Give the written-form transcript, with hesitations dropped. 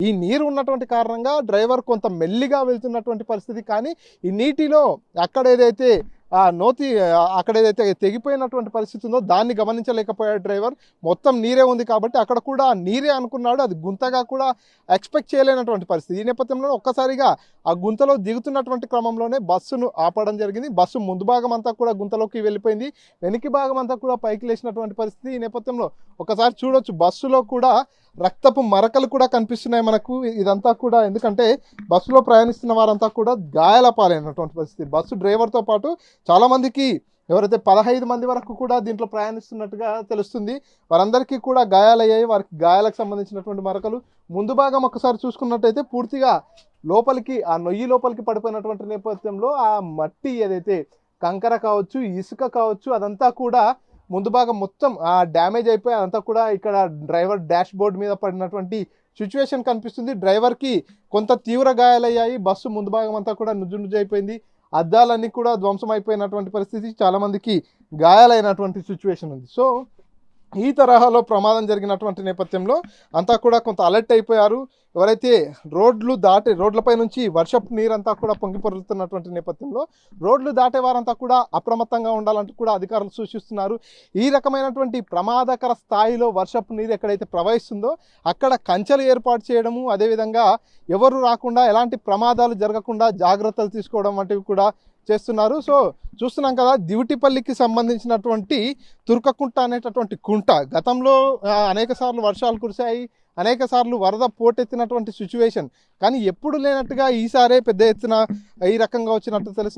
ఈ నీరు ఉన్నటువంటి కారణంగా డ్రైవర్ కొంత మెల్లిగా వెళ్తున్నటువంటి పరిస్థితి. కానీ ఈ నీటిలో అక్కడ ఏదైతే అక్కడ ఏదైతే తెగిపోయినటువంటి పరిస్థితి ఉందో దాన్ని గమనించలేకపోయాడు డ్రైవర్. మొత్తం నీరే ఉంది కాబట్టి అక్కడ కూడా నీరే అనుకున్నాడు, అది గుంతగా కూడా ఎక్స్పెక్ట్ చేయలేనటువంటి పరిస్థితి. ఈ నేపథ్యంలో ఒక్కసారిగా ఆ గుంతలో దిగుతున్నటువంటి క్రమంలోనే బస్సును ఆపడం జరిగింది. బస్సు ముందు భాగం అంతా కూడా గుంతలోకి వెళ్ళిపోయింది, వెనక భాగం అంతా కూడా పైకి లేచినటువంటి పరిస్థితి. ఈ నేపథ్యంలో ఒకసారి చూడొచ్చు, బస్సులో కూడా రక్తపు మరకలు కూడా కనిపిస్తున్నాయి మనకు. ఇదంతా కూడా ఎందుకంటే బస్సులో ప్రయాణిస్తున్న వారంతా కూడా గాయాల పాలైనటువంటి పరిస్థితి. బస్సు డ్రైవర్తో పాటు చాలామందికి, ఎవరైతే 15 మంది వరకు కూడా దీంట్లో ప్రయాణిస్తున్నట్టుగా తెలుస్తుంది, వారందరికీ కూడా గాయాలయ్యాయి. వారికి గాయాలకు సంబంధించినటువంటి మరకలు. ముందు భాగం ఒకసారి చూసుకున్నట్టయితే పూర్తిగా లోపలికి, ఆ నొయ్యి లోపలికి పడిపోయినటువంటి నేపథ్యంలో ఆ మట్టి ఏదైతే కంకర కావచ్చు, ఇసుక కావచ్చు, అదంతా కూడా ముందు భాగం మొత్తం డ్యామేజ్ అయిపోయి అదంతా కూడా ఇక్కడ డ్రైవర్ డాష్ బోర్డ్ మీద పడినటువంటి సిచ్యువేషన్ కనిపిస్తుంది. డ్రైవర్కి కొంత తీవ్ర గాయాలయ్యాయి. బస్సు ముందు భాగం అంతా కూడా నుజ్జు అయిపోయింది. అద్దాలన్నీ కూడా ధ్వంసం అయిపోయినటువంటి పరిస్థితి. చాలామందికి గాయాలైనటువంటి సిచ్యువేషన్ ఉంది. సో ఈ తరహాలో ప్రమాదం జరిగినటువంటి నేపథ్యంలో అంతా కూడా కొంత అలర్ట్ అయిపోయారు. ఎవరైతే రోడ్లపై నుంచి వర్షపు నీరంతా కూడా పొంగి పొరులుతున్నటువంటి నేపథ్యంలో రోడ్లు దాటే వారంతా కూడా అప్రమత్తంగా ఉండాలంటూ కూడా అధికారులు సూచిస్తున్నారు. ఈ రకమైనటువంటి ప్రమాదకర స్థాయిలో వర్షపు నీరు ఎక్కడైతే ప్రవహిస్తుందో అక్కడ కంచెలు ఏర్పాటు చేయడము, అదేవిధంగా ఎవరు రాకుండా, ఎలాంటి ప్రమాదాలు జరగకుండా జాగ్రత్తలు తీసుకోవడం వంటివి కూడా చేస్తున్నారు. సో చూస్తున్నాం కదా, దివిటిపల్లికి సంబంధించినటువంటి తుర్కకుంట అనేటటువంటి కుంట గతంలో అనేక సార్లు వర్షాలు కురిశాయి, అనేక సార్లు వరద పోటెత్తినటువంటి సిచ్యువేషన్. కానీ ఎప్పుడు లేనట్టుగా ఈసారే పెద్ద ఎత్తున ఈ రకంగా వచ్చినట్టు తెలుస్తుంది.